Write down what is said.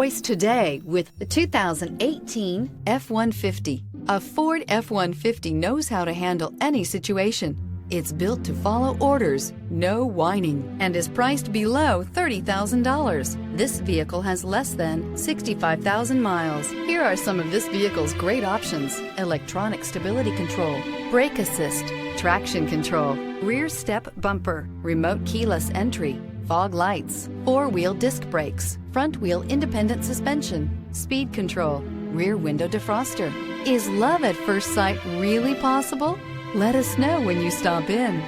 Choice today with the 2018 F-150. A Ford F-150 knows how to handle any situation. It's built to follow orders, no whining, and is priced below $30,000. This vehicle has less than 65,000 miles. Here are some of this vehicle's great options: electronic stability control, brake assist, traction control, rear step bumper, remote keyless entry, fog lights, four-wheel disc brakes, front-wheel independent suspension, speed control, rear window defroster. Is love at first sight really possible? Let us know when you stop in.